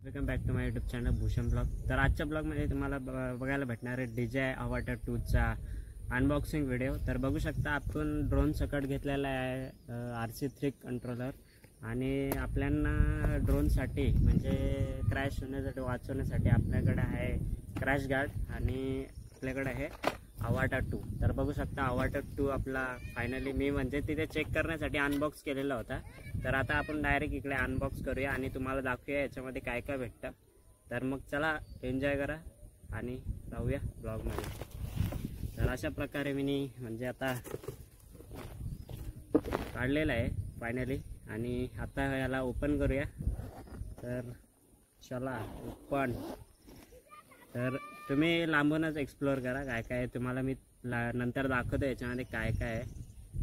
Welcome back to my YouTube channel Bhushan blog. तर आजच्या ब्लॉगमध्ये तुम्हाला बघायला भेटणार आहे DJI अवतार 2चा अनबॉक्सिंग व्हिडिओ. तर बघू शकता आपण ड्रोन सकट घेतलेला आहे RC3 कंट्रोलर. आणि आपल्याला ड्रोनसाठी म्हणजे क्रॅश होण्यासाठी वाचवण्यासाठी आपल्याकडे आहे क्रॅश गार्ड आणि आपल्याकडे आहे अवतार 2. तर बघू शकता अवतार 2 आपला फायनली मी म्हणजे तिथे चेक करण्यासाठी अनबॉक्स केलेला होता. तर आता आपण डायरेक्ट इकडे अनबॉक्स करूया आणि तुम्हाला दाखवूया याच्यामध्ये काय काय भेटतं. तर मग चला एन्जॉय करा आणि राहूया ब्लॉगमध्ये. तर अशा प्रकारे मी म्हणजे आता काढलेलं आहे फायनली आणि आता याला ओपन करूया. तर चला ओपन. तर तुम्ही लांबूनच एक्सप्लोअर करा काय काय तुम्हाला मी नंतर दाखवतो याच्यामध्ये काय काय आहे.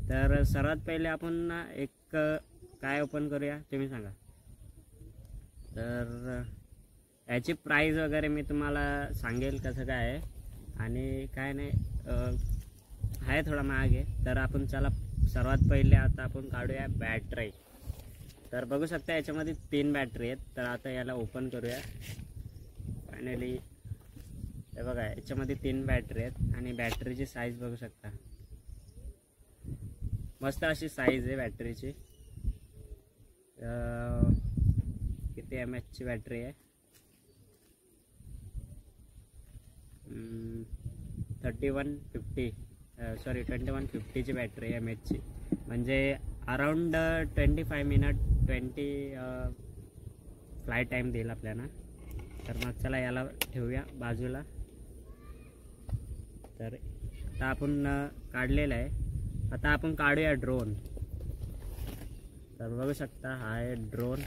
तर सर्वात पहिले आपण एक काय ओपन करूया तुम्ही सांगा. तर याची प्राईस वगैरे मी तुम्हाला सांगेल कसं काय आहे आणि काय नाही आहे थोडा महाग आहे. तर आपण चला सर्वात पहिले आता आपण काढूया बॅटरी. तर बघू शकता याच्यामध्ये 3 बॅटरी आहेत. तर आता याला ओपन करूया फायनली. हे बघा याच्यामध्ये 3 बॅटरी आहेत आणि बॅटरीची साईज बघू शकता मस्त अशी साईज आहे बॅटरीची. किती mAh ची बॅटरी आहे 2150 ची बॅटरी आहे mAh ची. म्हणजे अराउंड 25 मिनिट 20 फ्लाईट टाईम देईल आपल्याला. तर मग चला याला ठेवूया बाजूला. तर आता आपण काढलेलं आहे. आता आपण काढूया ड्रोन. तर बघू शकता हा आहे ड्रोन.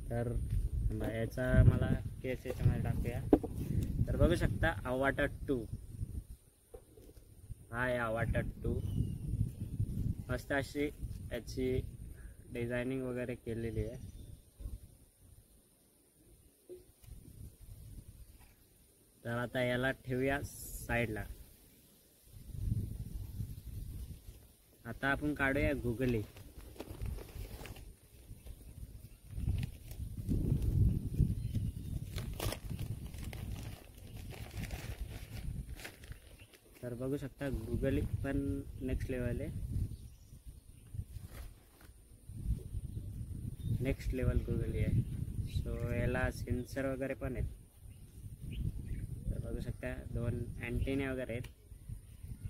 तर याचा मला केस याच्यामध्ये टाकूया. तर बघू शकता अवतार 2 हा आहे अवतार 2. मस्त अशी याची डिझायनिंग वगैरे केलेली आहे. तर आता याला ठेवूया साईडला. आता आपण काढूया गुगली. तर बघू शकता गुगली पण नेक्स्ट लेवल आहे. नेक्स्ट लेवल गुगली आहे. सो याला सेन्सर वगैरे पण आहेत. तर बघू शकता 2 अँटेने वगैरे आहेत.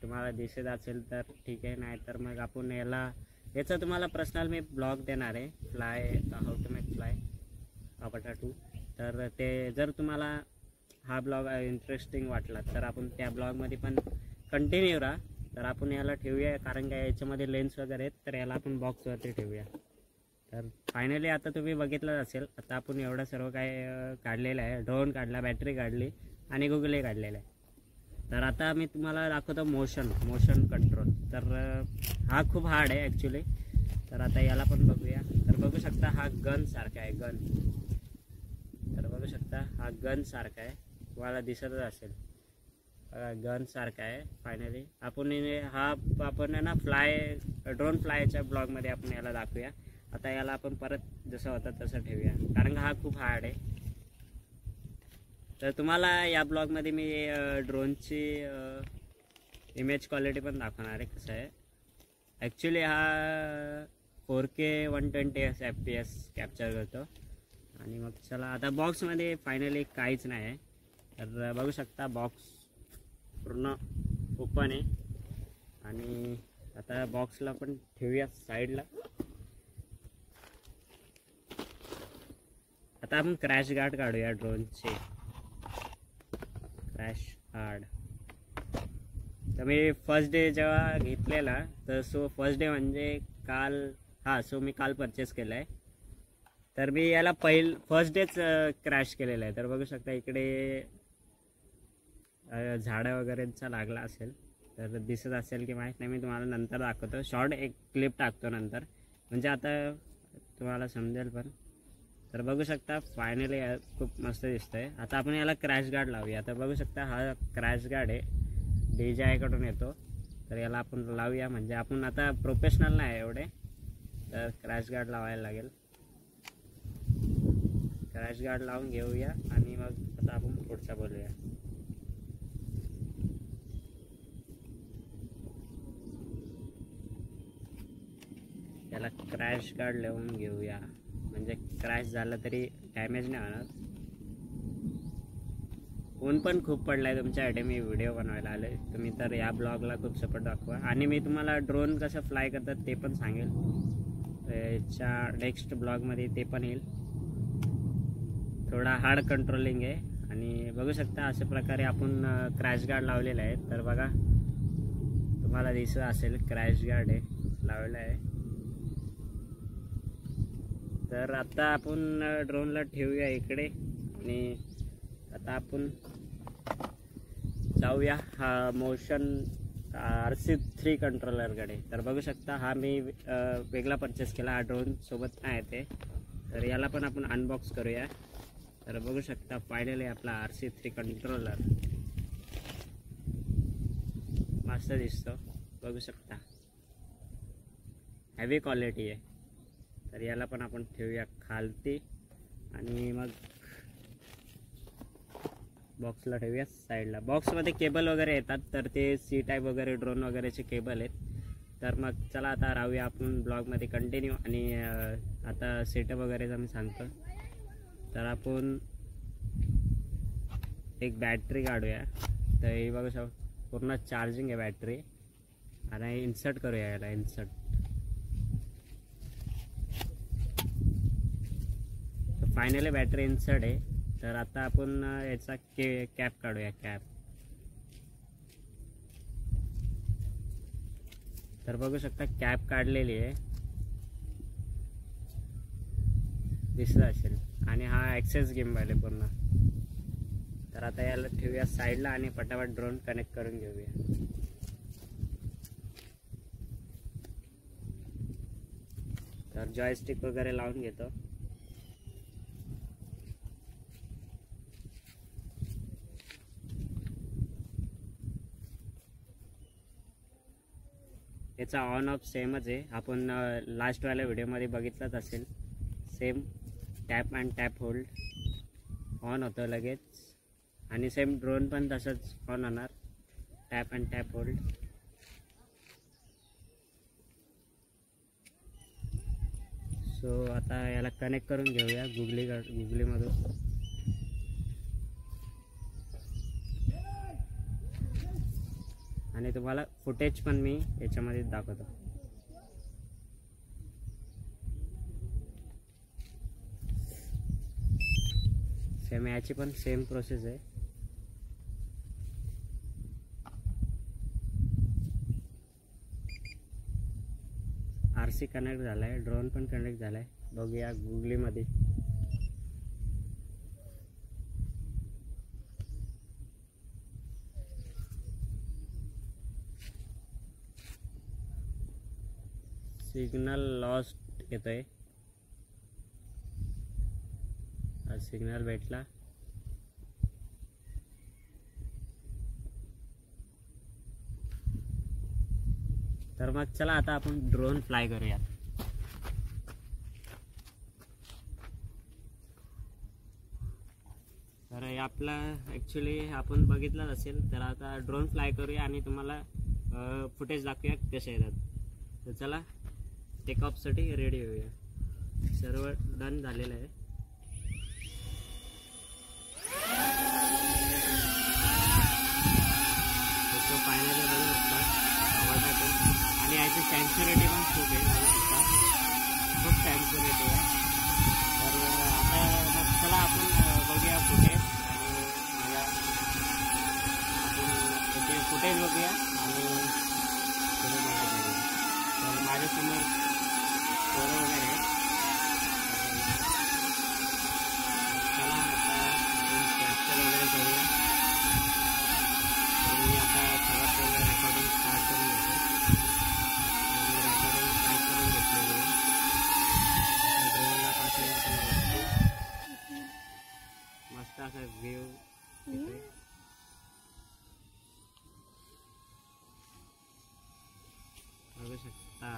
तुम्हाला दिसत असेल तर ठीक आहे नाही तर मग आपण याचा तुम्हाला पर्सनल मी ब्लॉग देणार आहे fly how to make fly Avatar 2. तर ते जर तुम्हाला हा ब्लॉग इंटरेस्टिंग वाटला तर आपण त्या ब्लॉगमध्ये पण कंटिन्यू राहा. तर आपण याला ठेवूया कारण काय याच्यामध्ये लेन्स वगैरे आहेत. तर याला आपण बॉक्सवरती ठेवूया. तर फायनली आता तुम्ही बघितलं असेल आता आपण एवढं सर्व काय काढलेलं आहे. ड्रोन काढला, बॅटरी काढली आणि गुगली काढलेलं आहे. तर आता मी तुम्हाला दाखवतो मोशन कंट्रोल. तर हा खूप हार्ड आहे ॲक्च्युली. तर आता याला पण बघूया. तर बघू शकता हा गन सारखा आहे गन. तर बघू शकता हा गन सारखा आहे. तुम्हाला दिसतच असेल गन सारखा आहे. फायनली आपण ना ड्रोन फ्लायच्या ब्लॉगमध्ये आपण याला दाखवूया. आता याला आपण परत जसं होतं तसं ठेवूया कारण हा खूप हार्ड आहे. तर तुम्हाला या ब्लॉगमध्ये मी ड्रोनची इमेज क्वालिटी पण दाखवणार आहे कसं आहे. ॲक्च्युली हा 4K 120 FPS कॅप्चर करतो. आणि मग चला आता बॉक्समध्ये फायनली काहीच नाही आहे. तर बघू शकता बॉक्स पूर्ण ओपन आहे. आणि आता बॉक्सला पण ठेवूया साईडला. आता आपण क्रॅश गार्ड काढूया ड्रोनचे. क्रॅश गार्ड तर मी फर्स्ट डे जेव्हा घेतलेला तर फर्स्ट डे म्हणजे काल मी काल परचेस केला आहे. तर मी याला फर्स्ट डेच क्रॅश केलेला आहे. तर बघू शकता इकडे झाडं वगैरेचा लागला असेल तर दिसत असेल की माहीत नाही. मी तुम्हाला नंतर दाखवतो. शॉर्ट एक क्लिप टाकतो नंतर म्हणजे आता तुम्हाला समजेल पण. तर बघू शकता फायनली खूप मस्त दिसतंय. आता आपण याला क्रॅश गार्ड लावूया. आता बघू शकता हा क्रॅश गार्ड आहे DJI कडून येतो. तर याला आपण लावूया म्हणजे आपण आता प्रोफेशनल नाही एवढे. तर क्रॅश गार्ड लावायला लागेल. क्रॅश गार्ड लावून घेऊया आणि मग आता आपण पुढचा बोलूया. त्याला क्रॅश गार्ड लावून घेऊया म्हणजे क्रॅश झाला तरी डॅमेज नाही होणार. ऊन पण खूप पडला आहे तुमच्यासाठी मी व्हिडिओ बनवायला आले. तुम्ही तर या ब्लॉगला खूप सपोर्ट दाखवा आणि मी तुम्हाला ड्रोन कसं फ्लाय करतात ते पण सांगेल. याच्या नेक्स्ट ब्लॉगमध्ये ते पण येईल. थोडा हार्ड कंट्रोलिंग आहे आणि बघू शकता अशा प्रकारे आपण क्रॅश गार्ड लावलेला आहे. तर बघा तुम्हाला दिसत असेल क्रॅश गार्ड आहे लावलेला आहे. तर आता आपण ड्रोनला ठेवूया इकडे आणि आता आपण जाऊया हा मोशन RC3 कंट्रोलरकडे. तर बघू शकता हा मी वेगळा परचेस केला, हा ड्रोन सोबत नाही येते. तर याला पण आपण अनबॉक्स करूया. तर बघू शकता फायनली आपला RC3 कंट्रोलर मस्त दिसतो, बघू शकता हेवी क्वालिटी आहे. तर याला पण आपण ठेवूया खालती आणि मग बॉक्सला ठेवूया साईडला. बॉक्समध्ये केबल वगैरे येतात तर ते C टाईप वगैरे ड्रोन वगैरेचे केबल आहेत. तर मग चला आता राहूया आपण ब्लॉगमध्ये कंटिन्यू आणि आता सेटअप वगैरेचा मी सांगतो. तर आपण एक बॅटरी काढूया. तर हे बघू शकतो पूर्ण चार्जिंग आहे बॅटरी आणि इन्सर्ट करूया याला. इन्सर्ट तर फायनली बॅटरी इन्सर्ट आहे. तर आता आपण याचा कॅप काढूया. कॅप तर बघू शकता कॅप काढलेली आहे, दिसत असेल. आणि हा ॲक्सेस गिम्बल आहे पूर्ण. तर आता याला ठेवूया साईडला आणि पटापट ड्रोन कनेक्ट करून घेऊया. तर जॉयस्टिक वगैरे लावून घेतो. याचा ऑन ऑफ सेमच आहे, आपण लास्टवाल्या व्हिडिओमध्ये बघितलंच असेल. Same tap and tap hold on होतं लगेच आणि सेम ड्रोन पण तसंच ऑन होणार, tap and tap hold. So आता याला कनेक्ट करून घेऊया गुगलीमधून. आणि तुम्हाला फुटेज पण मी याच्यामध्ये दाखवतो. सेम याची पण सेम प्रोसेस आहे. RC कनेक्ट झाला आहे, ड्रोन पण कनेक्ट झाला आहे. बघूया गुगलीमध्ये. सिग्नल लॉस्ट येतोय. सिग्नल भेटला. तर मग चला आता आपण ड्रोन फ्लाय करूया. तर आपला ॲक्च्युली आपण बघितलं असेल. तर आता ड्रोन फ्लाय करूया आणि तुम्हाला फुटेज दाखवूया कसे येतात. तर चला टेक ऑफसाठी रेडी होऊया. सर्व डन झालेलं आहे. तो फायनली बघू शकता आवाज आणि याची सॅन्च्युरिटी पण खूप आहे, खूप सॅन्च्युरिटी आहे. तर आता मग चला आपण बघूया फुटेज आणि मला आपण त्याचे फुटेज बघूया आणि पुढे मला करूया. तर माझ्यासमोर पोरं वगैरे आहेत. चला आता आपण कॅप्चर वगैरे करूया. तर मी आता सर्वात पहिलं रेकॉर्डिंग स्टार्ट करून घेतो. रेकॉर्डिंग स्टार्ट करून घेतलेली आहे. ड्रोनला पासून मस्त असा व्ह्यू येतोय. बघू शकता.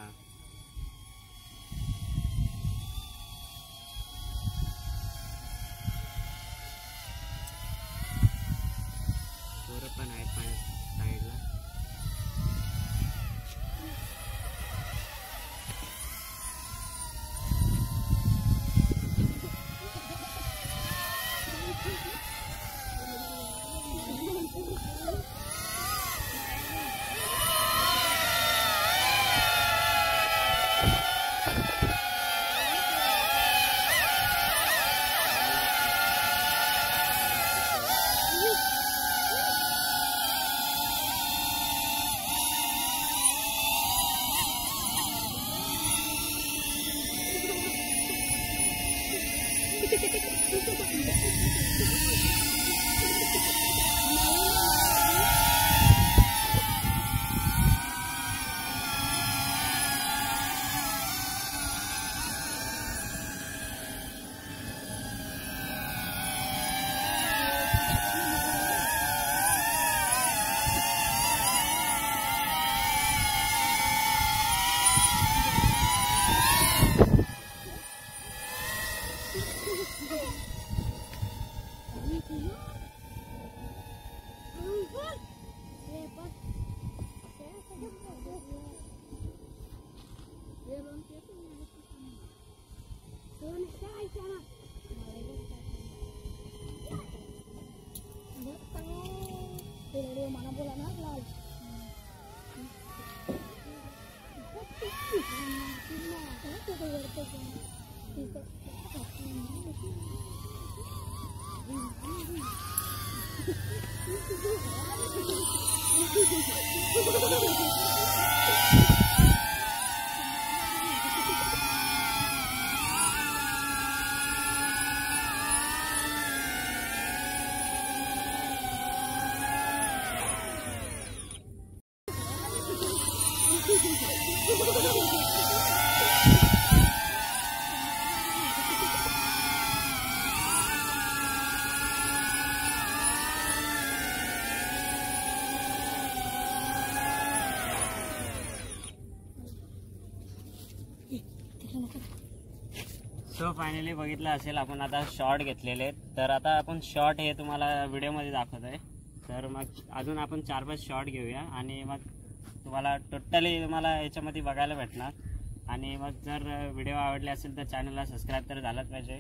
सो फायनली बघितलं असेल आपण आता शॉर्ट घेतलेले आहेत. तर आता आपण शॉर्ट हे तुम्हाला व्हिडिओमध्ये दाखवत आहे. तर मग अजून आपण 4-5 शॉर्ट घेऊया आणि मग तुम्हाला टोटली तुम्हाला याच्यामध्ये बघायला भेटणार. आणि मग जर व्हिडिओ आवडले असेल तर चॅनलला सबस्क्राईब तर झालंच पाहिजे.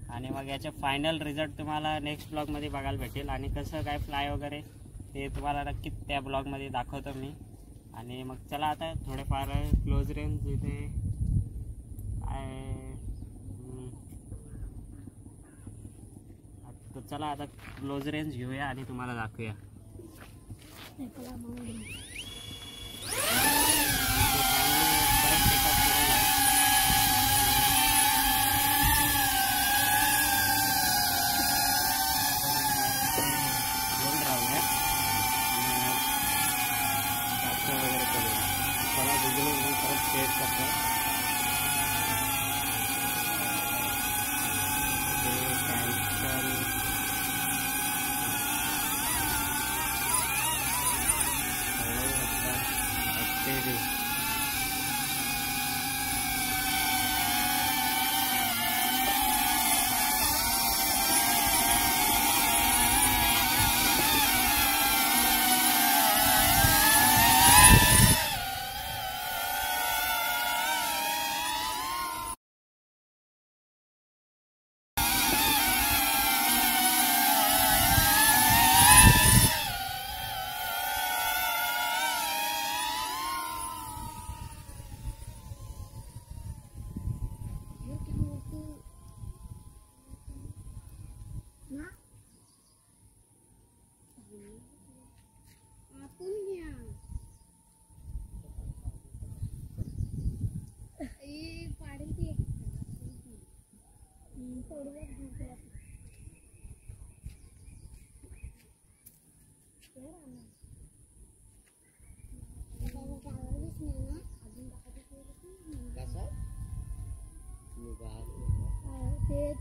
आणि मग याचे फायनल रिझल्ट तुम्हाला नेक्स्ट ब्लॉगमध्ये बघायला भेटेल. आणि कसं काय फ्लाय वगैरे ते तुम्हाला नक्कीच त्या ब्लॉगमध्ये दाखवतो मी. आणि मग चला आता थोडेफार क्लोज रेंज इथे तर चला आता क्लोज रेंज घेऊया आणि तुम्हाला दाखवूया. वगैरे करूया. चला गुगल परत सेट करतो.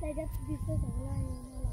त्याच्यात दिसतं सगळं आहे मला.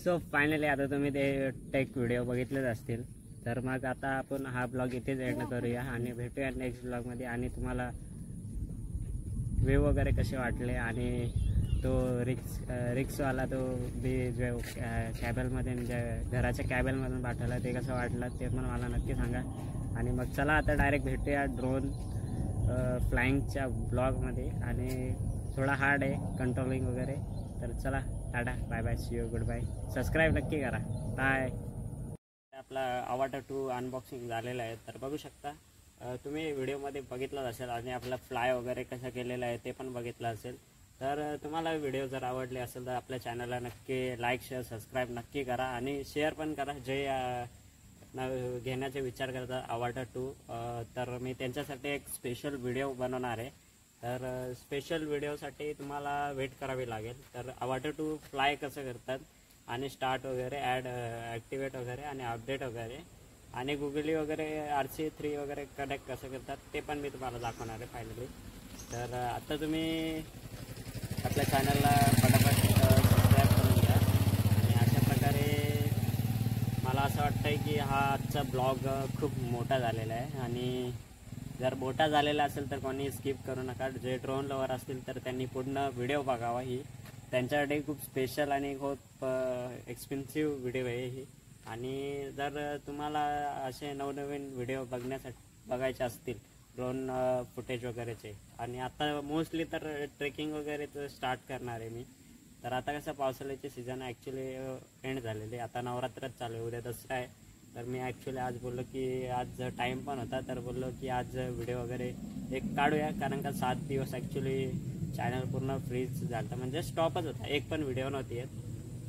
सो फायनली आता तुम्ही ते टेक व्हिडिओ बघितलेच असतील, तर मग आता आपण हा ब्लॉग इथेच एंड करूया आणि भेटूया नेक्स्ट ब्लॉगमध्ये. आणि तुम्हाला व्ह्यू वगैरे कसे वाटले आणि तो रिक्सवाला तो बी जो कॅबलमध्ये म्हणजे घराच्या कॅबलमधून पाठवला ते कसं वाटलं ते पण मला नक्की सांगा. आणि मग चला आता डायरेक्ट भेटूया ड्रोन फ्लाईंगच्या ब्लॉगमध्ये. आणि थोडा हार्ड आहे कंट्रोलिंग वगैरे, तर चला टाटा bye bye, see you, good bye. Subscribe नक्की करा, बाय. आपला अवाटर 2 अनबॉक्सिंग झालेलं आहे, तर बघू शकता तुम्ही व्हिडिओमध्ये बघितलं असेल आणि आपला फ्लाय वगैरे कसं केलेलं आहे ते पण बघितलं असेल. तर तुम्हाला व्हिडिओ जर आवडले असेल तर आपल्या चॅनलला नक्की लाईक शेअर सबस्क्राईब नक्की करा आणि शेअर पण करा जे घेण्याचे विचार करतात अवाटर 2. तर मी त्यांच्यासाठी एक स्पेशल व्हिडिओ बनवणार आहे, तर स्पेशल व्हिडिओसाठी तुम्हाला वेट करावी लागेल. तर अवाटर 2 फ्लाय कसं करतात आणि स्टार्ट वगैरे ॲक्टिवेट वगैरे आणि अपडेट वगैरे आणि गुगली वगैरे RC3 वगैरे कनेक्ट कसं करतात ते पण मी तुम्हाला दाखवणार आहे फायनली. तर आता तुम्ही आपल्या चॅनलला फटाफट सबस्क्राईब करून घ्या. आणि अशा प्रकारे मला असं वाटतं आहे की हा आजचा ब्लॉग खूप मोठा झालेला आहे. आणि जर मोठा झालेला असेल तर कोणी स्किप करू नका. जे ड्रोन लवर असतील तर त्यांनी पूर्ण व्हिडिओ बघावा. ही त्यांच्यासाठी खूप स्पेशल आणि खूप एक्सपेन्सिव्ह व्हिडिओ आहे ही. आणि जर तुम्हाला असे नवनवीन व्हिडिओ बघायचे असतील ड्रोन फुटेज वगैरेचे, आणि आता मोस्टली तर ट्रेकिंग वगैरेचं स्टार्ट करणार आहे मी. तर आता कसं पावसाळ्याचे सीझन ॲक्च्युली एंड झालेले, आता नवरात्रच चालू आहे, उद्या दसरा आहे. तर मी ॲक्च्युली आज बोललो की आज टाईम पण होता तर बोललो की आज व्हिडिओ वगैरे एक काढूया, कारण का 7 दिवस ॲक्च्युली चॅनल पूर्ण फ्रीज झालं म्हणजे स्टॉपच होता, एक पण व्हिडिओ नव्हती येत.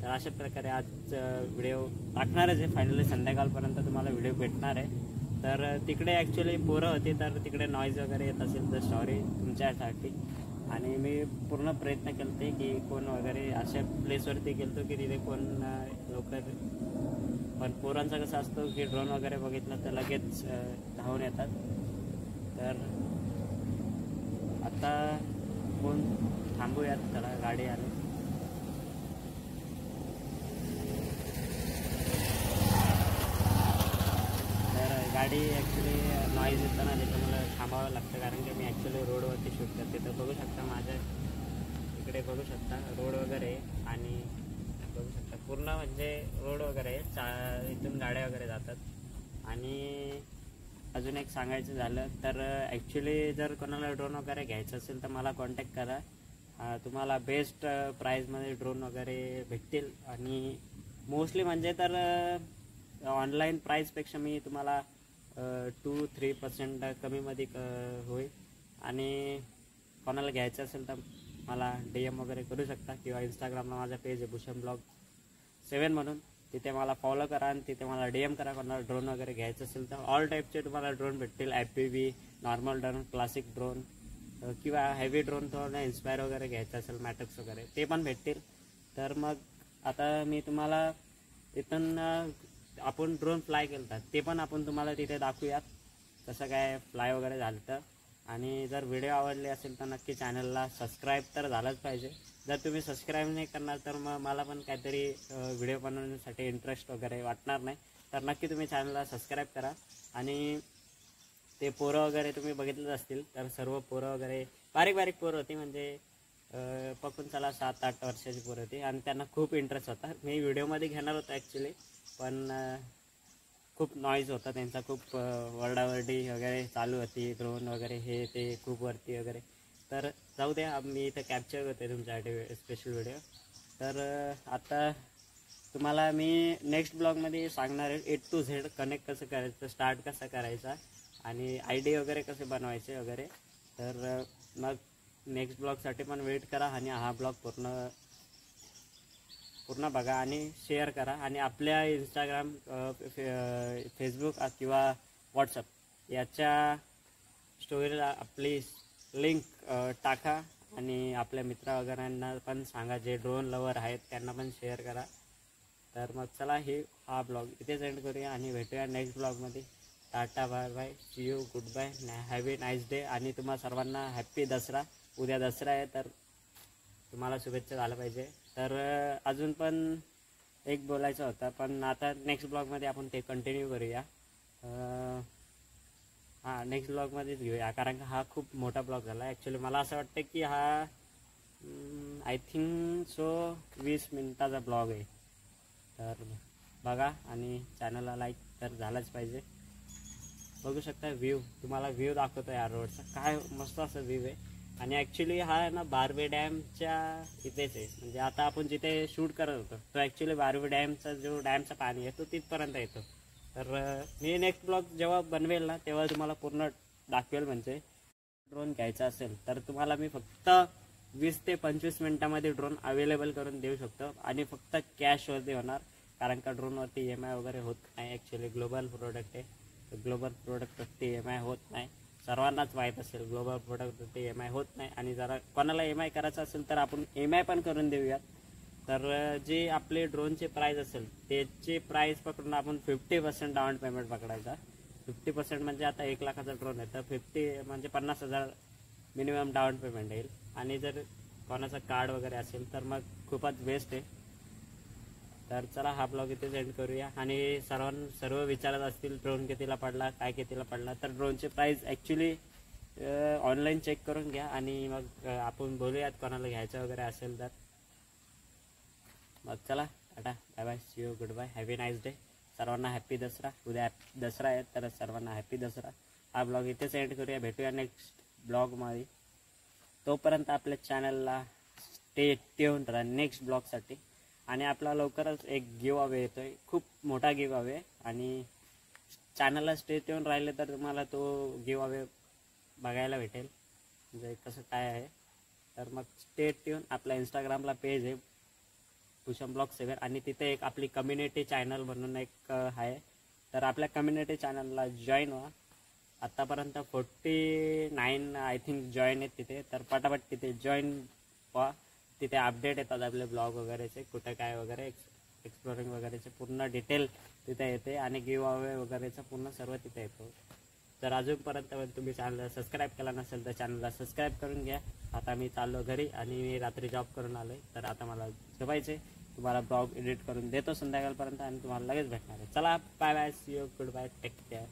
तर अशा प्रकारे आज व्हिडिओ टाकणारच आहे फायनली, संध्याकाळपर्यंत तुम्हाला व्हिडिओ भेटणार आहे. तर तिकडे ॲक्च्युली पोरं होती तर तिकडे नॉईज वगैरे येत असेल तर सॉरी तुमच्यासाठी. आणि मी पूर्ण प्रयत्न केले की कोण वगैरे अशा प्लेसवरती गेलो की तिथे कोण लोक, पण पोरांचं कसं असतं की ड्रोन वगैरे बघितलं तर लगेच धावून येतात. तर आता कोण थांबूयात, त्याला गाडी आली. गाडी ॲक्च्युली नॉईज येताना त्याच्यामुळं थांबावं लागतं, कारण की मी ॲक्च्युली रोडवरती शूट करते. तर बघू शकता माझ्या इकडे बघू शकता रोड वगैरे, आणि बघू शकता पूर्ण म्हणजे रोड वगैरे इथून गाड्या वगैरे जातात. आणि अजून एक सांगायचं झालं तर ॲक्च्युली जर कोणाला ड्रोन वगैरे घ्यायचं असेल तर मला कॉन्टॅक्ट करा. तुम्हाला बेस्ट प्राईजमध्ये ड्रोन वगैरे भेटतील. आणि मोस्टली म्हणजे तर ऑनलाईन प्राईजपेक्षा मी तुम्हाला 2-3% कमीमध्ये होईल. आणि कोणाला घ्यायचं असेल तर मला DM वगैरे करू शकता किंवा इंस्टाग्रामला माझा पेज आहे भूषण ब्लॉग 7 म्हणून, तिथे मला फॉलो करा आणि तिथे मला DM करा. कोणाला ड्रोन वगैरे घ्यायचं असेल तर ऑल टाईपचे तुम्हाला ड्रोन भेटतील. FPV, normal drone, classic drone किंवा हेवी ड्रोन थोडं इन्स्पायर वगैरे घ्यायचं असेल, मॅटक्स वगैरे ते पण भेटतील. तर मग आता मी तुम्हाला इथून आपण ड्रोन फ्लाय केलं तर ते पण आपण तुम्हाला तिथे दाखवूयात कसं काय फ्लाय वगैरे झालं तर. आणि जर व्हिडिओ आवडले असेल तर नक्की चॅनलला सबस्क्राईब तर झालंच पाहिजे. जर तुम्ही सबस्क्राईब नाही करणार तर मग मला पण काहीतरी व्हिडिओ बनवण्यासाठी इंटरेस्ट वगैरे वाटणार नाही. तर नक्की तुम्ही चॅनलला सबस्क्राईब करा. आणि ते पोरं वगैरे तुम्ही बघितलंच असतील तर सर्व पोरं वगैरे बारीक पोरं होती, म्हणजे पकडून चला 7-8 वर्षाची पोरं होती आणि त्यांना खूप इंटरेस्ट होता. मी व्हिडिओमध्ये घेणार होतो ॲक्च्युली, पण खूप नॉईज होता त्यांचा, खूप वरडावरडी वगैरे चालू होती, ड्रोन वगैरे हे ते खूप वरती वगैरे. तर जाऊ द्या, मी इथं कॅप्चर करते तुमच्यासाठी स्पेशल व्हिडिओ. तर आता तुम्हाला मी नेक्स्ट ब्लॉगमध्ये सांगणार आहे A to Z कनेक्ट कसं करायचं, स्टार्ट कसा करायचा आणि ID वगैरे कसे बनवायचे वगैरे. तर मग नेक्स्ट ब्लॉगसाठी पण वेट करा आणि हा ब्लॉग पूर्ण बघा आणि शेअर करा. आणि आपल्या इंस्टाग्राम, फेसबुक किंवा व्हॉट्सअप याच्या स्टोरीला आपली लिंक टाका आणि आपल्या मित्र वगैरेंना पण सांगा, जे ड्रोन लवर आहेत त्यांना पण शेअर करा. तर मग चला हा ब्लॉग इथेच एंड करूया आणि भेटूया नेक्स्ट ब्लॉगमध्ये. टाटा, bye bye, see you, good bye, have a nice day. आणि तुम्हा सर्वांना हॅप्पी दसरा. उद्या दसरा आहे तर तुम्हाला शुभेच्छा झाल्या पाहिजे. तर अजून पण एक बोलायचं होतं, पण आता नेक्स्ट ब्लॉगमध्ये आपण ते कंटिन्यू करूया. नेक्स्ट ब्लॉगमध्येच घेऊया, कारण का हा खूप मोठा ब्लॉग झाला. ॲक्च्युली मला असं वाटतं की हा आय थिंक सो 20 मिनिटाचा ब्लॉग आहे. तर बघा आणि चॅनलला लाईक तर झालाच पाहिजे. बघू शकता व्ह्यू, तुम्हाला व्ह्यू दाखवतो या रोडचा, काय मस्त असं व्ह्यू आहे. आणि ॲक्च्युली हा आहे ना बारवे डॅमच्या इथेच आहे, म्हणजे आता आपण जिथे शूट करत होतो तो ॲक्च्युली बारवे डॅमचा जो डॅमचा पाणी आहे तो तिथपर्यंत येतो. तर मी नेक्स्ट ब्लॉग जेव्हा बनवेल ना तेव्हा तुम्हाला पूर्ण दाखवेल. म्हणजे ड्रोन घ्यायचा असेल तर तुम्हाला मी फक्त 20 ते 25 मिनिटामध्ये ड्रोन अवेलेबल करून देऊ शकतो आणि फक्त कॅशवरती होणार, कारण का ड्रोनवरती EMI वगैरे होत नाही. ॲक्च्युली ग्लोबल प्रोडक्ट आहे, ग्लोबल प्रोडक्टवरती EMI होत नाही. सर्वांनाच माहीत असेल ग्लोबल प्रोडक्टवरती EMI होत नाही. आणि जरा कोणाला EMI करायचं असेल तर आपण EMI पण करून देऊयात. तर जे आपले ड्रोनचे प्राईस असेल त्याची प्राईस पकडून आपण 50% डाऊन पेमेंट पकडायचा. 50% म्हणजे आता 1 लाखाचा ड्रोन आहे तर 50 म्हणजे 50,000 मिनिमम डाऊन पेमेंट येईल. आणि जर कोणाचं कार्ड वगैरे असेल तर मग खूपच बेस्ट आहे. तर चला हा ब्लॉग इथेच एंड करूया. आणि सर्व विचारत असतील ड्रोन कितीला पडला, काय कितीला पडला, तर ड्रोनची प्राईस ॲक्च्युली ऑनलाईन चेक करून घ्या आणि मग आपण बोलूयात कोणाला घ्यायचं वगैरे असेल तर. मग चला टाटा, bye bye, see you, good bye, have a nice day. सर्वांना हॅप्पी दसरा. उद्या दसरा आहे तर सर्वांना हॅप्पी दसरा. हा ब्लॉग इथेच एंड करूया, भेटूया नेक्स्ट ब्लॉगमध्ये. तोपर्यंत आपल्या चॅनलला स्टे ट्यून राहा नेक्स्ट ब्लॉगसाठी. आणि आपला लवकरच एक गिव अवे येतो आहे, खूप मोठा गिव अवे. आणि चॅनलला स्टे ट्यून राहिले तर तुम्हाला तो गिव अवे बघायला भेटेल, म्हणजे कसं काय आहे. तर मग स्टे ट्यून. आपला इंस्टाग्रामला पेज आहे भूषण ब्लॉग 7 आणि तिथे एक आपली कम्युनिटी चॅनल म्हणून एक आहे. तर आपल्या कम्युनिटी चॅनलला जॉईन व्हा. आत्तापर्यंत 49 आय थिंक जॉईन आहेत तिथे, तर पटापट तिथे जॉईन व्हा. तिथे अपडेट येतात आपले ब्लॉग वगैरेचे, कुठे काय वगैरे एक्सप्लोरिंग वगैरेचे पूर्ण डिटेल तिथे येते आणि गिव अवे वगैरेचं पूर्ण सर्व तिथे येतो. तर अजूनपर्यंत तुम्ही चॅनलला सबस्क्राईब केला नसेल तर चॅनलला सबस्क्राईब करून घ्या. आता मी चाललो घरी आणि मी रात्री जॉब करून आलो आहे, तर आता मला झोपायचे. तुम्हाला ब्लॉग एडिट करून देतो संध्याकाळपर्यंत आणि तुम्हाला लगेच भेटणार आहे. चला bye bye, see you, good bye, take care.